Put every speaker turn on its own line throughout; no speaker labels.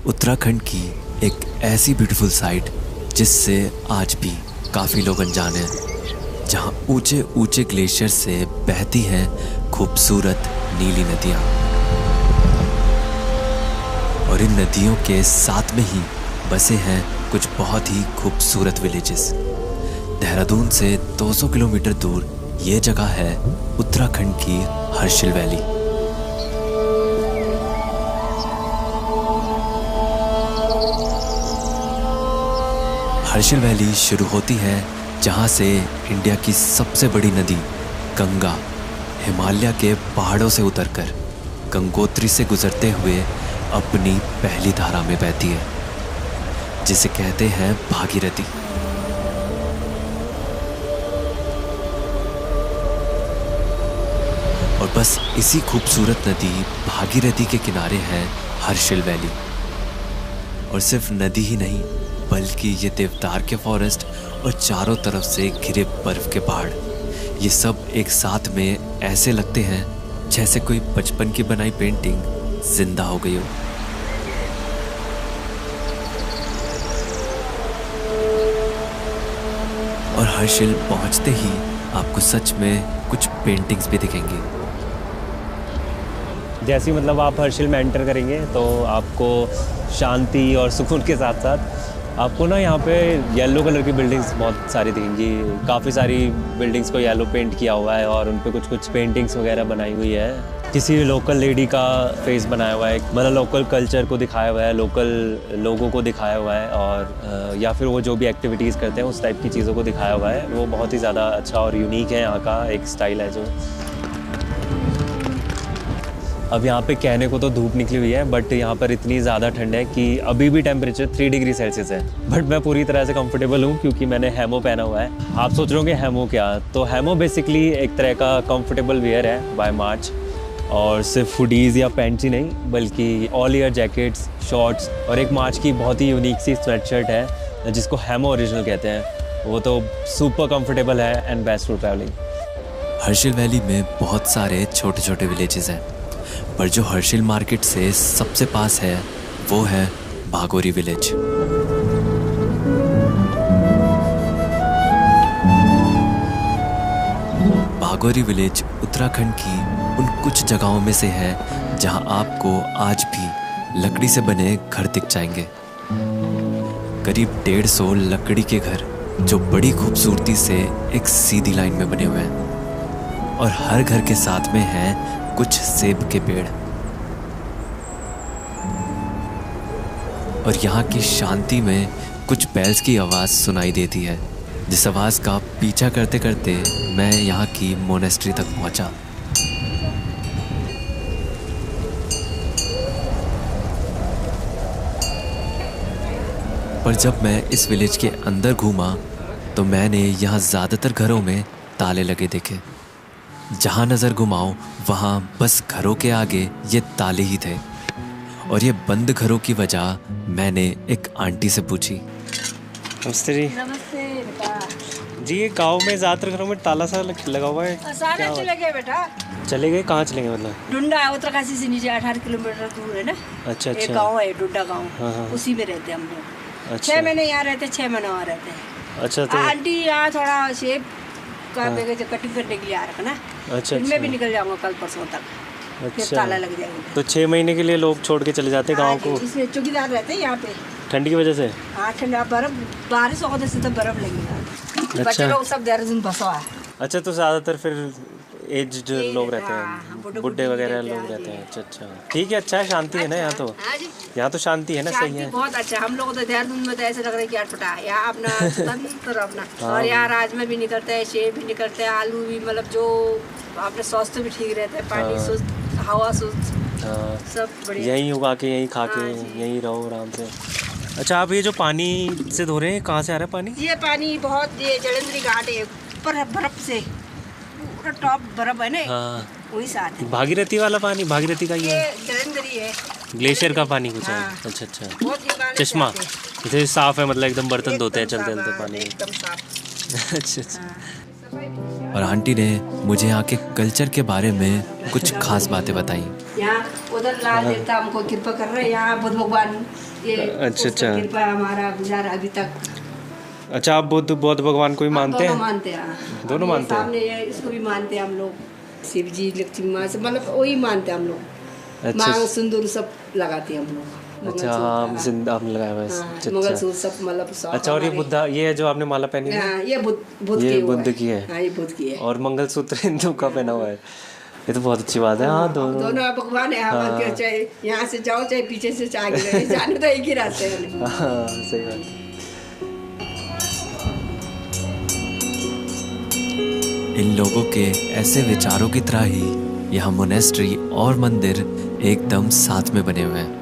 उत्तराखंड की एक ऐसी ब्यूटीफुल साइट जिससे आज भी काफ़ी लोग अनजान हैं, जहां ऊंचे ऊंचे ग्लेशियर से बहती हैं खूबसूरत नीली नदियां, और इन नदियों के साथ में ही बसे हैं कुछ बहुत ही खूबसूरत विलेजेस। देहरादून से 200 किलोमीटर दूर ये जगह है उत्तराखंड की हर्षिल वैली। हर्षिल वैली शुरू होती है जहाँ से इंडिया की सबसे बड़ी नदी गंगा हिमालय के पहाड़ों से उतरकर गंगोत्री से गुजरते हुए अपनी पहली धारा में बहती है, जिसे कहते हैं भागीरथी। और बस इसी खूबसूरत नदी भागीरथी के किनारे है हर्षिल वैली। और सिर्फ नदी ही नहीं, बल्कि ये देवदार के फॉरेस्ट और चारों तरफ से घिरे बर्फ के पहाड़, ये सब एक साथ में ऐसे लगते हैं जैसे कोई बचपन की बनाई पेंटिंग जिंदा हो गई हो। और हर्षिल पहुंचते ही आपको सच में कुछ पेंटिंग्स भी दिखेंगी।
जैसे ही आप हर्षिल में एंटर करेंगे तो आपको शांति और सुकून के साथ साथ आपको ना यहाँ पे येलो कलर की बिल्डिंग्स बहुत सारी दिखेंगी। काफ़ी सारी बिल्डिंग्स को येलो पेंट किया हुआ है और उन पे कुछ पेंटिंग्स वगैरह बनाई हुई है। किसी लोकल लेडी का फेस बनाया हुआ है, लोकल कल्चर को दिखाया हुआ है, लोकल लोगों को दिखाया हुआ है, और या फिर वो जो भी एक्टिविटीज़ करते हैं उस टाइप की चीज़ों को दिखाया हुआ है। वो बहुत ही ज़्यादा अच्छा और यूनिक है, यहाँ का एक स्टाइल है जो। अब यहाँ पे कहने को तो धूप निकली हुई है, बट यहाँ पर इतनी ज़्यादा ठंड है कि अभी भी टेम्परेचर 3 डिग्री सेल्सियस है। बट मैं पूरी तरह से कंफर्टेबल हूँ क्योंकि मैंने हैमो पहना हुआ है। आप सोच रहे होंगे हैमो क्या? तो हैमो बेसिकली एक तरह का कंफर्टेबल वेयर है बाय मार्च, और सिर्फ हुडीज़ या पैंट्स ही नहीं बल्कि ऑल ईयर जैकेट्स, शॉर्ट्स, और एक मार्च की बहुत ही यूनिक सी स्वेटशर्ट है जिसको हैमो ओरिजिनल कहते हैं। वो तो सुपर कंफर्टेबल है and best for travelling.
Harshil valley में बहुत सारे छोटे छोटे विलेजेस हैं, पर जो हर्षिल मार्केट से सबसे पास है वो है भागोरी विलेज। भागोरी विलेज उत्तराखंड की उन कुछ जगहों में से है जहां आपको आज भी लकड़ी से बने घर दिख जाएंगे। करीब 150 लकड़ी के घर जो बड़ी खूबसूरती से एक सीधी लाइन में बने हुए हैं, और हर घर के साथ में है कुछ सेब के पेड़। और यहाँ की शांति में कुछ बैल्स की आवाज़ सुनाई देती है, जिस आवाज़ का पीछा करते करते मैं यहाँ की मोनेस्ट्री तक पहुँचा। पर जब मैं इस विलेज के अंदर घूमा तो मैंने यहाँ ज़्यादातर घरों में ताले लगे देखे। जहाँ नज़र घुमाओ वहाँ बस घरों के आगे ये ताले ही थे। और ये बंद घरों की वजह मैंने एक आंटी से पूछी।
नमस्ते जी।
नमस्ते बेटा
जी, ये गाँव में ज़्यादातर घरों में ताला सा लगा हुआ है।
सारे चले गए बेटा।
चले गए? कहाँ चलेंगे?
डुंडा उत्तरकाशी से नीचे 18 किलोमीटर दूर है ना।
अच्छा।
एक गाँव है डुंडा गाँव।
हाँ।
उसी में रहते हम लोग।
अच्छा।
6 महीने यहाँ रहते, 6 महीने वहाँ रहते हैं।
अच्छा। तो
आंटी यहाँ थोड़ा सेब का कटिंग करने के लिए आ रखा ना।
अच्छा।
मैं भी निकल जाऊँगा कल परसों तक। फिर ताला लग जाएगा।
तो 6 महीने के लिए लोग छोड़ के चले जाते गाँव को?
इसलिए चौकीदार रहते हैं यहाँ पे
ठंड की वजह से।
हाँ, ठंडा बर्फ बारिश होने से तो बर्फ लगेगा। बच्चे लोग सब देहरादून बसा है।
अच्छा, तो ज़्यादातर फिर एज्ड लोग रहते हैं,
हाँ,
बुढ़े वगैरह लोग रहते हैं। अच्छा। ठीक है, अच्छा है, शांति है ना यहाँ तो।
हाँ जी,
यहाँ तो शांति है ना। सही है,
बहुत अच्छा। हम लोग तो देहरादून में तो ऐसे लग रहा है कि अटपटा है यहाँ अपना स्वतंत्र अपना। और यहाँ राजमा भी निकलता है, सेब भी निकलते हैं, आलू भी, जो अपने स्वास्थ्य भी ठीक रहता है, पानी शुद्ध, हवा शुद्ध, सब बढ़िया।
यहीं उगा के यहीं खा के यहीं रहो आराम से। अच्छा, आप ये जो पानी से धो रहे हैं कहाँ से आ रहा है पानी?
ये पानी बहुत, ये जलंधरी घाट है, ऊपर बर्फ से पूरा टॉप बर्फ है ना। हाँ। वही साथ है।
भागीरथी वाला पानी, भागीरथी का ये
जलंधरी है,
ग्लेशियर का पानी कुछ है। अच्छा। चश्मा जैसे साफ है, एकदम बर्तन धोते हैं चलते चलते पानी
एकदम साफ।
अच्छा।
और आंटी ने मुझे यहाँ के कल्चर के बारे में कुछ खास बातें बताई।
यहाँ वो उधर लाल देवता हमको कृपा कर रहे हैं, यहाँ बुद्ध भगवान ये
अच्छा,
उसका
अच्छा।
कृपा हमारा गुजारा अभी तक।
अच्छा, आप बौद्ध भगवान को भी मानते
दोनों
हैं?
मानते हैं,
दोनों मानते हैं?
सामने ये इसको भी मानते हैं हम लोग, शिव जी लक्ष्मी माँ से मतलब वही मानते हैं हम लोग।
अच्छा।
मांग सिंदूर सब लगाते हैं हम लोग।
अच्छा, हाँ, जिंदा आपने लगाया हुआ है। अच्छा,
मंगलसूत्र सब मतलब सब
अच्छा, और ये
हमारे-
बुद्धा, ये है जो आपने माला पहनी है?
हाँ, ये बुद्ध
ये
की हुआ
बुद्ध की है।
हाँ, ये बुद्ध की है।
और मंगलसूत्र हिंदू का पहना हुआ है। ये तो बहुत अच्छी बात है। हाँ, दोनों।
दोनों भगवान है हमारे, चाहे यहाँ से जाओ चाहे पीछे से आगे रहे, जाने तो एक ही रास्ते हैं।
हाँ, सही बात है।
इन लोगों के ऐसे विचारों की तरह ही यहाँ मोनेस्ट्री और मंदिर एकदम साथ में बने हुए हैं।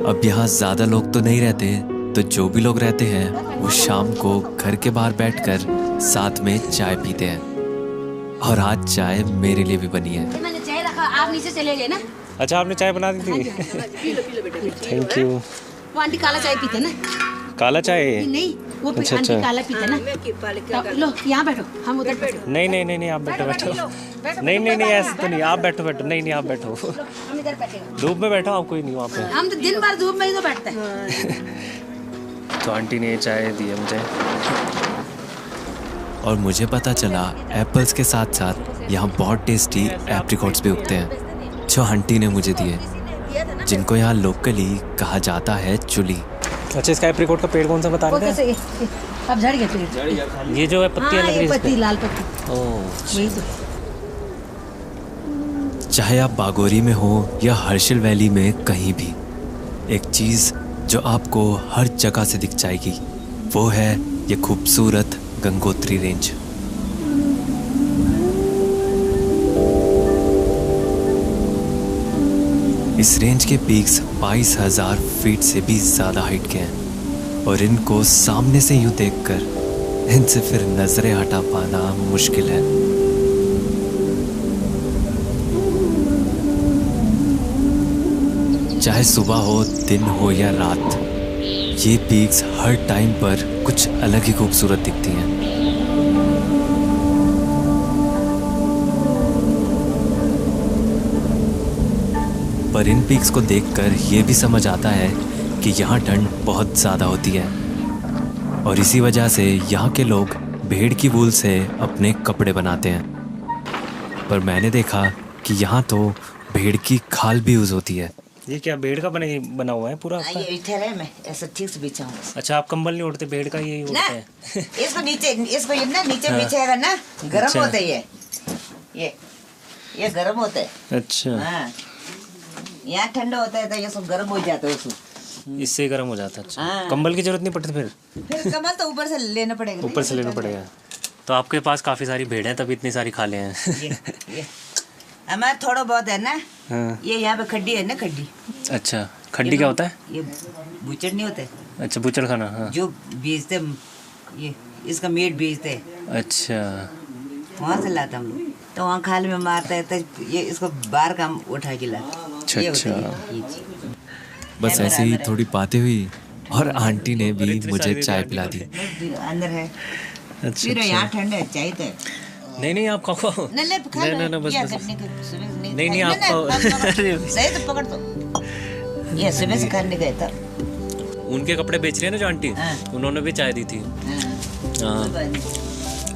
अब यहाँ ज्यादा लोग तो नहीं रहते, तो जो भी लोग रहते हैं वो शाम को घर के बाहर बैठकर साथ में चाय पीते हैं। और आज चाय मेरे लिए भी बनी है।
मैंने चाय रखा, आप नीचे चले गए ना।
अच्छा, आपने चाय बना दी थी?
पी लो बेटा।
Thank you.
वो आंटी काला चाय पीते ना।
काला चाय?
नहीं, वो
अच्छा,
आंटी
अच्छा।
काला पीते ना।
मैं कृपा लेकर
तो लो यहाँ बैठो, हम उधर बैठो।
नहीं नहीं नहीं नहीं, आप बैठो बैठो। नहीं नहीं नहीं, ऐसे तो नहीं, आप बैठो बैठो। नहीं नहीं, आप बैठो।
हम इधर बैठेंगे।
धूप में बैठो, आप कोई नहीं वहाँ पे।
हम तो दिन भर धूप में ही तो बैठते हैं।
तो आंटी ने ये चाय दी है मुझे।
और मुझे पता चला एप्पल्स के साथ साथ यहाँ बहुत टेस्टी एप्रिकॉट्स भी उगते हैं, जो आंटी ने मुझे दिए, जिनको यहाँ लोकली कहा जाता है चुली।
अच्छा, इसका एप्रिकॉट का पेड़ कौन सा बता
वो
रहे थे?
कैसे अब झड़ गया पेड़?
ये जो है पत्तियाँ
हाँ,
लग रही
ये
है
पत्ती,
इसपे?
लाल पत्ती,
ओह,
वही तो।
चाहे आप बागोरी में हो या हर्षिल वैली में कहीं भी, एक चीज जो आपको हर जगह से दिख जाएगी वो है ये खूबसूरत गंगोत्री रेंज। इस रेंज के पीक्स 22,000 फीट से भी ज्यादा हाइट के हैं और इनको सामने से यूं देखकर इनसे फिर नजरें हटा पाना मुश्किल है। चाहे सुबह हो, दिन हो या रात, ये पीक्स हर टाइम पर कुछ अलग ही खूबसूरत दिखती हैं। पर इन पीक्स को देखकर ये भी समझ आता है कि यहाँ ठंड बहुत ज़्यादा होती है और इसी वजह से यहाँ के लोग भेड़ की वूल से अपने कपड़े बनाते हैं। पर मैंने देखा कि यहाँ तो भेड़ की खाल भी यूज़ होती है।
ये क्या भेड़ का बना हुआ है पूरा आपका?
ये ठहरे मैं ऐसा ठीक से बिछाऊं।
अच्छा, आप कंबल नहीं ओढ़ते, भेड़ का यही
ना
ओढ़ते हैं?
इसको नीचे, इसको ये ना नीचे
हाँ।
बिछाएगा ना, गर्म
अच्छा।
होता है ये गर्म होता है।
अच्छा,
हाँ, यहाँ ठंडा होता है तो ये सब गर्म हो जाता है उसको।
इससे गर्म हो जाता है। अच्छा,
हाँ।
कंबल की जरूरत नहीं पड़ती फिर?
फिर कमल तो ऊपर से लेना पड़ेगा।
ऊपर से लेना पड़ेगा। तो आपके पास काफी सारी भेड़ हैं, तभी इतनी सारी खाले हैं।
ये हमारा थोड़ा बहुत है ना।
हाँ।
ये यहाँ पे खड्डी है ना, खड्डी।
अच्छा, खड्डी क्या होता है?
ये बुचड़ नहीं होते
अच्छा, बुचड़ खाना। हाँ।
जो बेचते, ये इसका मीट बेचते,
अच्छा,
वहाँ से लाता हम लोग। तो वहाँ खाल में मारता है तो ये इसको बाहर का हम उठा के लाते।
अच्छा,
ये होता है,
अच्छा।
ये चीज़।
बस ऐसे ही थोड़ी बातें हुई और आंटी ने भी मुझे चाय पिला दी।
अंदर है।
अच्छा,
फिर यहाँ
अच्छा।
ठंड है, चाहिए तो
नहीं नहीं, आप खाओ।
नहीं
बस
क्या
बस।
करने का, सुबह से
नहीं, नहीं, आप खाओ।
सही तो पकड़ दो। ये सुबह से खाने गए था।
उनके कपड़े बेच रहे हैं ना जो आंटी,
हाँ।
उन्होंने भी चाय दी थी। हाँ,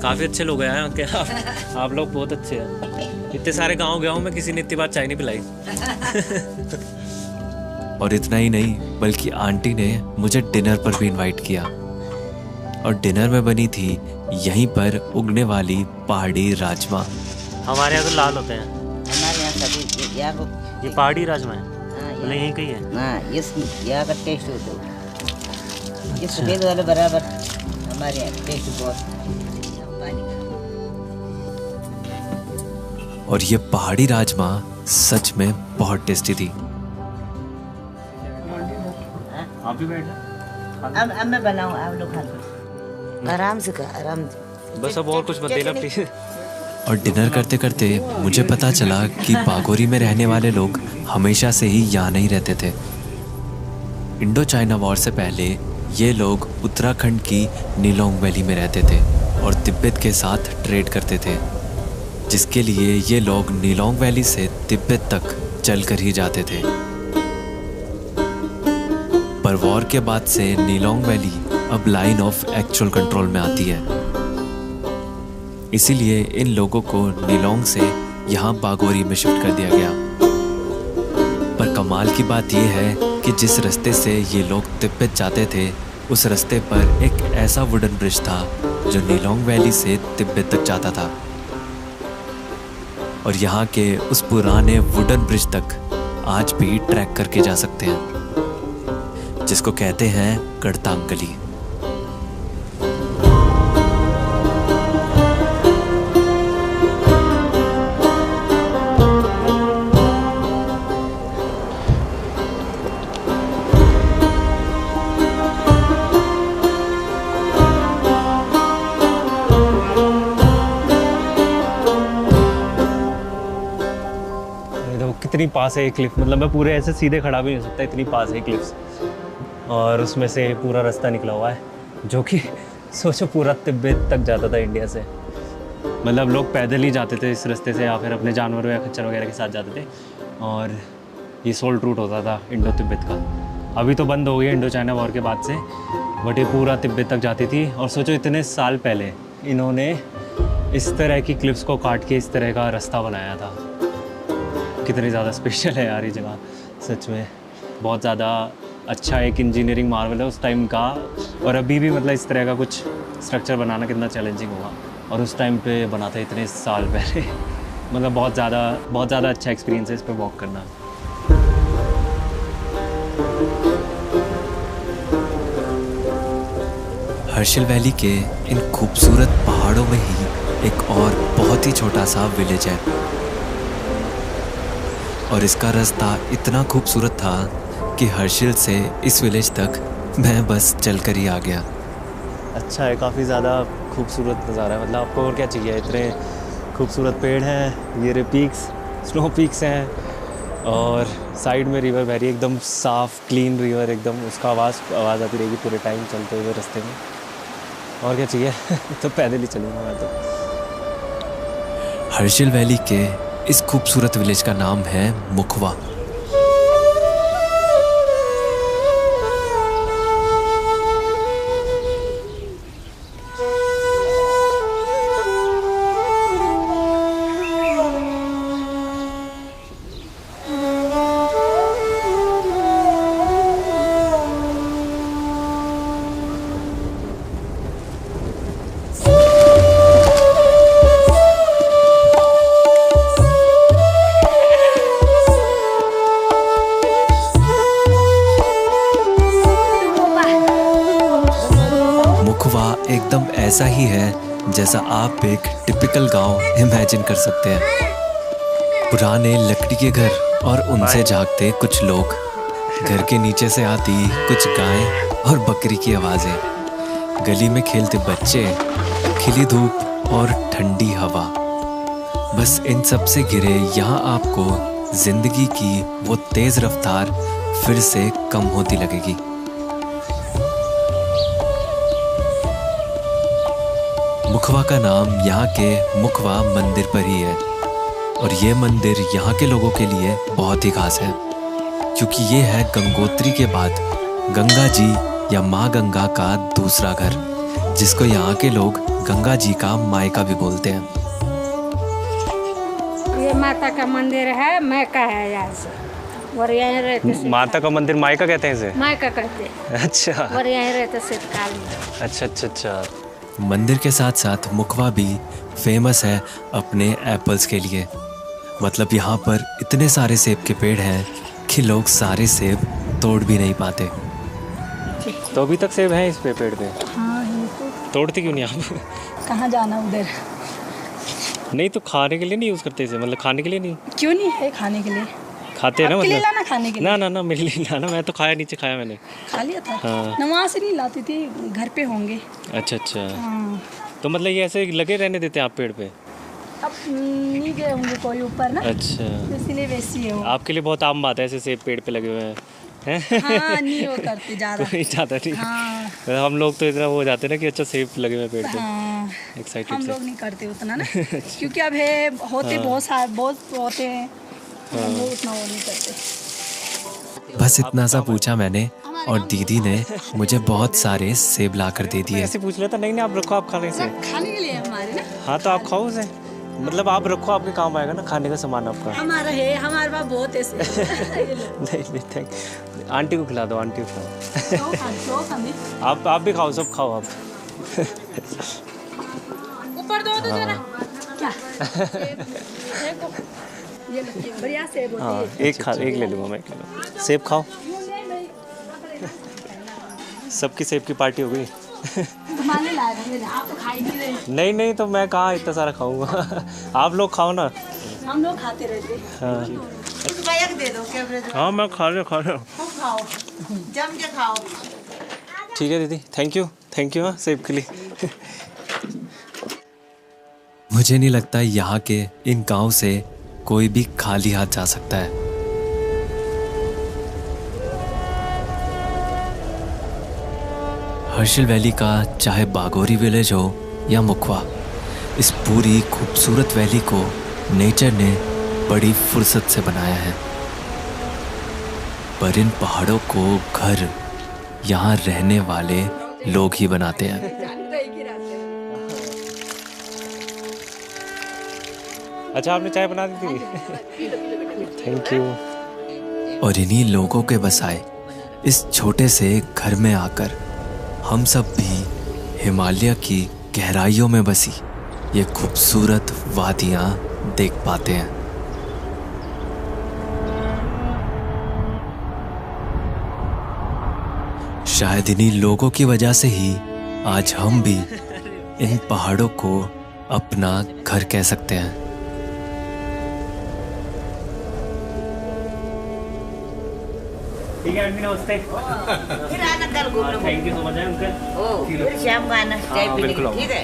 काफी अच्छे लोग हैं यहाँ के। आप लोग बहुत अच्छे हैं। इतने सारे गांव गया हूँ मैं, किसी ने इतनी बार चाय नहीं पिलाई।
और इतना ही नहीं, बल्कि आंटी ने मुझे डिनर पर भी इनवाइट किया और डिनर में बनी थी यहीं पर उगने वाली पहाड़ी राजमा।
हमारे यहाँ तो लाल होते हैं।
हमारे यहाँ सभी यहाँ को
ये पहाड़ी राजमा है,
हाँ,
मतलब यहीं कहीं है।
हाँ, इस यहाँ का टेस्ट होता है। ये सफेद वाले बराबर हमारे यहाँ टेस्ट बहुत।
और ये पहाड़ी राजमा सच में बहुत टेस्टी थी।
आप भी बैठ
अब मैं बनाऊँ, आप लोग खा लो। आराम से खा, आराम से।
बस, अब और कुछ मत देना प्लीज।
और डिनर करते करते मुझे पता चला कि बागोरी में रहने वाले लोग हमेशा से ही यहाँ नहीं रहते थे। इंडो चाइना वॉर से पहले ये लोग उत्तराखंड की नीलोंग वैली में रहते थे और तिब्बत के साथ ट्रेड करते थे। जिसके लिए ये लोग नीलोंग वैली से तिब्बत तक चलकर ही जाते थे। पर वॉर के बाद से नीलोंग वैली अब लाइन ऑफ एक्चुअल कंट्रोल में आती है, इसीलिए इन लोगों को नीलोंग से यहाँ बागोरी में शिफ्ट कर दिया गया। पर कमाल की बात यह है कि जिस रास्ते से ये लोग तिब्बत जाते थे, उस रास्ते पर एक ऐसा वुडन ब्रिज था जो नीलोंग वैली से तिब्बत तक जाता था। और यहाँ के उस पुराने वुडन ब्रिज तक आज भी ट्रैक करके जा सकते हैं, जिसको कहते हैं गढ़तांगली।
कितनी पास है ये क्लिफ, मतलब मैं पूरे ऐसे सीधे खड़ा भी नहीं हो सकता, इतनी पास है क्लिफ्स। और उसमें से पूरा रास्ता निकला हुआ है जो कि सोचो पूरा तिब्बत तक जाता था इंडिया से। मतलब लोग पैदल ही जाते थे इस रास्ते से, या फिर अपने जानवरों या खच्चर वगैरह के साथ जाते थे। और ये सोल्ट रूट होता था इंडो तिब्बत का। अभी तो बंद हो गया इंडो चाइना वॉर के बाद से, बट ये पूरा तिब्बत तक जाती थी। और सोचो इतने साल पहले इन्होंने इस तरह की क्लिफ्स को काट के इस तरह का रास्ता बनाया था। कितनी ज़्यादा स्पेशल है यार ये जगह, सच में बहुत ज़्यादा अच्छा एक इंजीनियरिंग मार्वल है उस टाइम का। और अभी भी मतलब इस तरह का कुछ स्ट्रक्चर बनाना कितना चैलेंजिंग होगा, और उस टाइम पे बना था इतने साल पहले। मतलब बहुत ज़्यादा अच्छा एक्सपीरियंस है इस पर वॉक करना।
हर्षिल वैली के इन खूबसूरत पहाड़ों में ही एक और बहुत ही छोटा सा विलेज है, और इसका रास्ता इतना खूबसूरत था कि हर्षिल से इस विलेज तक मैं बस चलकर ही आ गया।
अच्छा है, काफ़ी ज़्यादा खूबसूरत नज़ारा है। मतलब आपको और क्या चाहिए, इतने खूबसूरत पेड़ हैं, ये पीक्स स्नो पीक्स हैं, और साइड में रिवर बह रही है एकदम साफ़ क्लीन रिवर एकदम, उसका आवाज़ आती रहेगी पूरे टाइम चलते हुए रास्ते में। और क्या चाहिए तो पैदल ही चलूँगा मैं तो।
हर्षिल वैली के इस खूबसूरत विलेज का नाम है मुखवा। एकदम ऐसा ही है जैसा आप एक टिपिकल गांव इमेजिन कर सकते हैं। पुराने लकड़ी के घर और उनसे झांकते कुछ लोग, घर के नीचे से आती कुछ गायें और बकरी की आवाज़ें, गली में खेलते बच्चे, खिली धूप और ठंडी हवा। बस इन सब से घिरे यहाँ आपको जिंदगी की वो तेज़ रफ्तार फिर से कम होती लगेगी। मुखवा का नाम यहाँ के मुखवा मंदिर पर ही है, और ये मंदिर यहाँ के लोगों के लिए बहुत ही खास है, क्योंकि ये है गंगोत्री के बाद गंगा जी या माँ गंगा का दूसरा घर, जिसको यहाँ के लोग गंगा जी का मायका भी बोलते हैं।
ये माता का मंदिर है, मायका है यहाँ से, और यहाँ रहते
माता का मंदिर मायका कहते हैं इसे?
मायका कहते हैं।
अच्छा,
और यहाँ रहते शीतकाल में।
अच्छा।
मंदिर के साथ साथ मुखवा भी फेमस है अपने एप्पल्स के लिए। मतलब यहाँ पर इतने सारे सेब के पेड़ हैं कि लोग सारे सेब तोड़ भी नहीं पाते।
तो अभी तक सेब हैं इस पे पेड़ पे?
हाँ,
तोड़ते क्यों नहीं आप?
कहाँ जाना उधर?
नहीं तो खाने के लिए नहीं यूज़ करते इसे, मतलब खाने के लिए नहीं?
क्यों नहीं है खाने के लिए?
खाते हैं ना, मतलब
लाना खाने के लिए?
ना मेरे लिए लाना, मैं तो खाया, नीचे खाया मैंने।
खा लिया था?
हाँ।
वहाँ से नहीं लाती थी, घर पे होंगे।
अच्छा।
हाँ।
तो मतलब ये ऐसे लगे रहने देते हैं आप पेड़ पे?
अब नहीं गए होंगे कोई ऊपर ना।
अच्छा,
इसीलिए वैसी है वो।
आपके लिए बहुत आम बात है ऐसे सेब पेड़ पे लगे हुए हैं,
हाँ नहीं वो करते ज़्यादा।
कोई ज़्यादा नहीं।
हाँ
मतलब हम लोग तो इतना वो हो जाते हैं ना कि अच्छा सेब लगे हुए पेड़ पे,
हाँ
एक्साइटेड
हम
से।
लोग नहीं करते उतना ना, क्योंकि अब है होते बहुत सारे बहुत होते हैं, हम लोग उतना वो नहीं करते।
बस इतना सा पूछा मैंने और दीदी ने मुझे बहुत सारे सेब ला कर दे दिए।
ऐसे पूछ लेता, नहीं नहीं आप रखो, आप खाने से।
खाने के लिए हमारे ना,
हाँ तो आप खाओ उसे, मतलब आप रखो, आपके काम आएगा ना खाने का सामान आपका।
हमारा है, हमारे पास बहुत है।
नहीं नहीं थैंक, आंटी को खिला दो, आंटी को खिलाओ। आप भी खाओ, सब खाओ आप।
ऊपर दो तो जरा क्या ये बढ़िया सेब होती
हाँ
है।
एक ले लूँगा मैं, एक ले लूँगा। सेब खाओ, सबकी सेब की पार्टी हो गई।
घुमाने लायक है, आप तो खा ही नहीं रहे।
नहीं नहीं तो मैं कहाँ इतना सारा खाऊंगा। आप लोग खाओ ना।
हम लोग खाते रहते हैं।
हाँ
दे दो कैमरे
हाँ मैं खा रहा हूँ।
खाओ, जम के खाओ।
ठीक है दीदी, थैंक यू हाँ सेब के लिए।
मुझे नहीं लगता यहाँ के इन गांव से कोई भी खाली हाथ जा सकता है। हर्षिल वैली का चाहे बागोरी विलेज हो या मुखवा, इस पूरी खूबसूरत वैली को नेचर ने बड़ी फुर्सत से बनाया है। पर इन पहाड़ों को घर यहाँ रहने वाले लोग ही बनाते हैं।
अच्छा आपने चाय बना दी थी? Thank you.
और इन्हीं लोगों के बसाए इस छोटे से घर में आकर हम सब भी हिमालय की गहराइयों में बसी ये खूबसूरत वादियां देख पाते हैं। शायद इन्हीं लोगों की वजह से ही आज हम भी इन पहाड़ों को अपना घर कह सकते हैं।
ठीक है आंटी, नमस्ते।
फिर आना कल घूमने।
Thank you so much uncle.
ओ फिर शाम को आना चाय पीने के लिए, ठीक है।